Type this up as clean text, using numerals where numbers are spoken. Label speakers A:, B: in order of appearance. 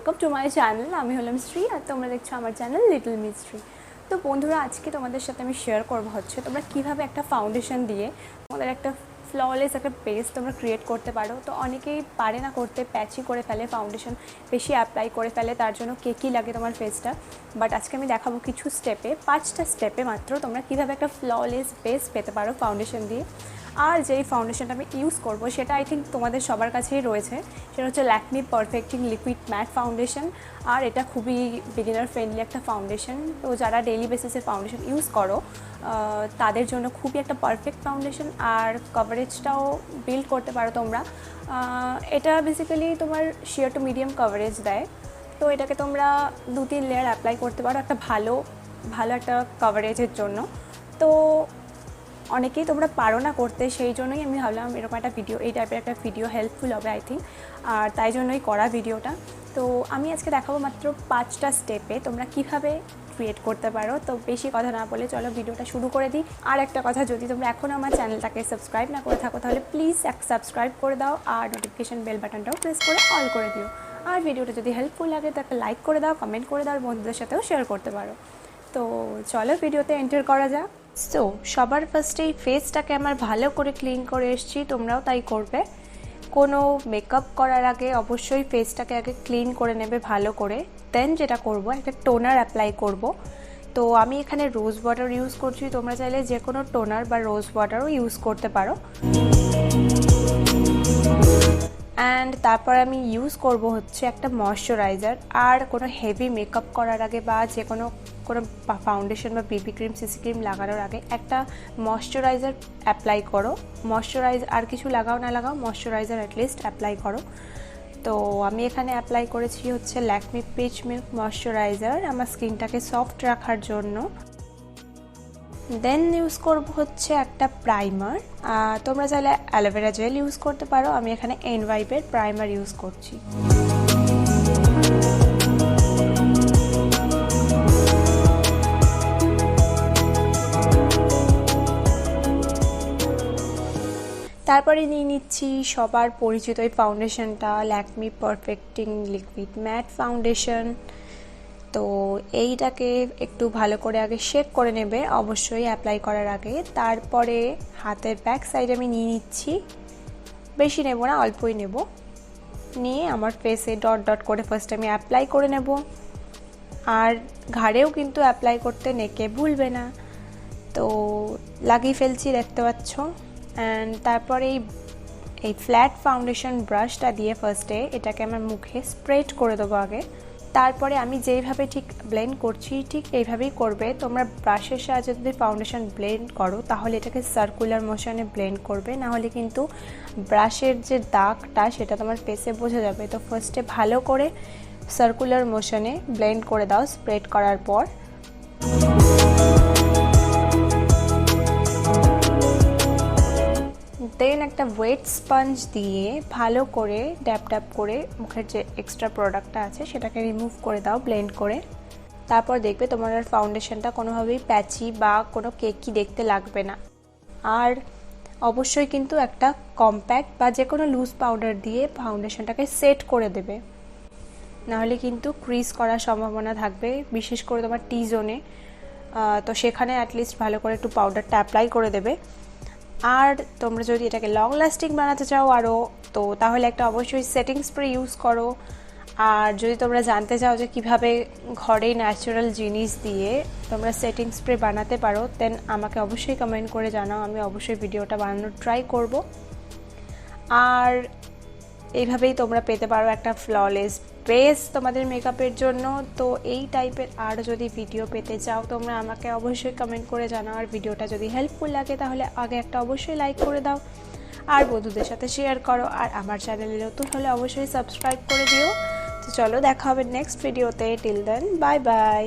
A: Welcome to my channel. আমি হলাম শ্রী আর তোমরা দেখছো আমার চ্যানেল লিটল মিস্ট্রি। তো বন্ধুরা, আজকে তোমাদের সাথে আমি শেয়ার করবো হচ্ছে তোমরা কীভাবে একটা ফাউন্ডেশন দিয়ে তোমাদের একটা ফ্ললেস একটা বেস তোমরা ক্রিয়েট করতে পারো। তো অনেকেই পারে না করতে, প্যাচি করে ফেলে, ফাউন্ডেশন বেশি অ্যাপ্লাই করে ফেলে, তার জন্য কী লাগে তোমার ফেসটা। বাট আজকে আমি দেখাবো কিছু স্টেপে, 5টা স্টেপে মাত্র তোমরা কীভাবে একটা ফ্ললেস বেস পেতে পারো ফাউন্ডেশন দিয়ে। আর যেই ফাউন্ডেশনটা আমি ইউজ করব সেটা আই থিঙ্ক তোমাদের সবার কাছেই রয়েছে, সেটা হচ্ছে Lakme perfecting liquid matte foundation. আর এটা খুবই বিগিনার ফ্রেন্ডলি একটা ফাউন্ডেশন। তো যারা ডেইলি বেসিসে ফাউন্ডেশন ইউজ করো তাদের জন্য খুবই একটা পারফেক্ট ফাউন্ডেশন। আর কভারেজটাও বিল্ড করতে পারো তোমরা। এটা বেসিক্যালি তোমার শিয়ার টু মিডিয়াম কভারেজ দেয়। তো এটাকে তোমরা 2-3 লেয়ার অ্যাপ্লাই করতে পারো একটা ভালো একটা কভারেজের জন্য। তো অনেকেই তোমরা পারো না করতে, সেই জন্যই আমি ভাবলাম এরকম একটা ভিডিও, এই টাইপের একটা ভিডিও হেল্পফুল হবে আই থিঙ্ক, আর তাই জন্যই করা ভিডিওটা। তো আমি আজকে দেখাবো মাত্র 5টা স্টেপে তোমরা কিভাবে ক্রিয়েট করতে পারো। তো বেশি কথা না বলে চলো ভিডিওটা শুরু করে দিই। আর একটা কথা, যদি তোমরা এখনও আমার চ্যানেলটাকে সাবস্ক্রাইব না করে থাকো তাহলে প্লিজ সাবস্ক্রাইব করে দাও আর নোটিফিকেশান বেল বাটনটাও প্রেস করে অল করে দিও। আর ভিডিওটা যদি হেল্পফুল লাগে তো একটা লাইক করে দাও, কমেন্ট করে দাও, আর বন্ধুদের সাথেও শেয়ার করতে পারো। তো চলো ভিডিওতে এন্টার করা যাক। সো সবার ফার্স্টেই ফেসটাকে আমার ভালো করে ক্লিন করে এসেছি, তোমরাও তাই করবে। কোনো মেকআপ করার আগে অবশ্যই ফেসটাকে আগে ক্লিন করে নেবে ভালো করে। দেন যেটা করব, একটা টোনার অ্যাপ্লাই করব। তো আমি এখানে রোজ ওয়াটার ইউজ করছি, তোমরা চাইলে যে কোনো টোনার বা রোজ ওয়াটারও ইউজ করতে পারো। অ্যান্ড তারপর আমি ইউজ করব হচ্ছে একটা ময়শ্চারাইজার। আর কোনো হেভি মেকআপ করার আগে বা যে কোনো ফাউন্ডেশন বা বিবি ক্রিম, সিসি ক্রিম লাগানোর আগে একটা ময়শ্চারাইজার অ্যাপ্লাই করো। ময়শ্চারাইজার আর কিছু লাগাও না লাগাও, ময়শ্চারাইজার অ্যাটলিস্ট অ্যাপ্লাই করো। তো আমি এখানে অ্যাপ্লাই করেছি হচ্ছে ল্যাকমি পিচ মিল্ক ময়শ্চারাইজার আমার স্কিনটাকে সফট রাখার জন্য। দেন ইউজ করব হচ্ছে একটা প্রাইমার। তোমরা চাইলে অ্যালোভেরা জেল ইউজ করতে পারো, আমি এখানে এনভাইবের প্রাইমার ইউজ করছি। তারপরে নিয়ে নিচ্ছি সবার পরিচিত এই ফাউন্ডেশনটা, Lakme perfecting liquid matte foundation. তো এইটাকে একটু ভালো করে আগে শেক করে নেবে অবশ্যই অ্যাপ্লাই করার আগে। তারপরে হাতের ব্যাক সাইড আমি নিয়ে নিচ্ছি, বেশি নেব না, অল্পই নেব। নিয়ে আমার ফেসে ডট ডট করে ফার্স্ট আমি অ্যাপ্লাই করে নেব। আর ঘাড়েও কিন্তু অ্যাপ্লাই করতে নেকে ভুলবে না। তো লাগিয়ে ফেলছি, দেখতে পাচ্ছ। অ্যান্ড তারপরে এই ফ্ল্যাট ফাউন্ডেশন ব্রাশটা দিয়ে ফার্স্টে এটাকে আমার মুখে স্প্রেড করে দেবো আগে। তারপরে আমি যেইভাবে ঠিক ব্লেন্ড করছি ঠিক এইভাবেই করবে। তোমরা ব্রাশের সাহায্যে যদি ফাউন্ডেশন ব্লেন্ড করো তাহলে এটাকে সার্কুলার মোশনে ব্লেন্ড করবে, নাহলে কিন্তু ব্রাশের যে দাগটা সেটা তোমার ফেসে বোঝা যাবে। তো ফার্স্টে ভালো করে সার্কুলার মোশনে ব্লেন্ড করে দাও স্প্রেড করার পর। দেন একটা ওয়েট স্পঞ্জ দিয়ে ভালো করে ড্যাপ ড্যাপ করে মুখের যে এক্সট্রা প্রোডাক্টটা আছে সেটাকে রিমুভ করে দাও ব্লেন্ড করে। তারপর দেখবে তোমার আর ফাউন্ডেশনটা কোনোভাবেই প্যাচি বা কোনো কেকি দেখতে লাগবে না। আর অবশ্যই কিন্তু একটা কম্প্যাক্ট বা যে কোনো লুজ পাউডার দিয়ে ফাউন্ডেশনটাকে সেট করে দেবে, নাহলে কিন্তু ক্রিজ করার সম্ভাবনা থাকবে, বিশেষ করে তোমার টি জোনে। তো সেখানে অ্যাটলিস্ট ভালো করে একটু পাউডারটা অ্যাপ্লাই করে দেবে। আর তোমরা যদি এটাকে লং লাস্টিং বানাতে চাও আরও, তো তাহলে একটা অবশ্যই সেটিং স্প্রে ইউজ করো। আর যদি তোমরা জানতে চাও যে কিভাবে ঘরেই ন্যাচারাল জিনিস দিয়ে তোমরা সেটিং স্প্রে বানাতে পারো, দেন আমাকে অবশ্যই কমেন্ট করে জানাও, আমি অবশ্যই ভিডিওটা বানানোর ট্রাই করব। আর এইভাবেই তোমরা পেতে পারো একটা ফ্ললেস বেস তোমাদের মেকআপের জন্য। তো এই টাইপের আর যদি ভিডিও পেতে চাও তোমরা আমাকে অবশ্যই কমেন্ট করে জানাও। আর ভিডিওটা যদি হেল্পফুল লাগে তাহলে আগে একটা অবশ্যই লাইক করে দাও আর বন্ধুদের সাথে শেয়ার করো। আর আমার চ্যানেলে নতুন হলে অবশ্যই সাবস্ক্রাইব করে দিও। তো চলো দেখা হবে নেক্সট ভিডিওতে, টিল দেন বাই বাই।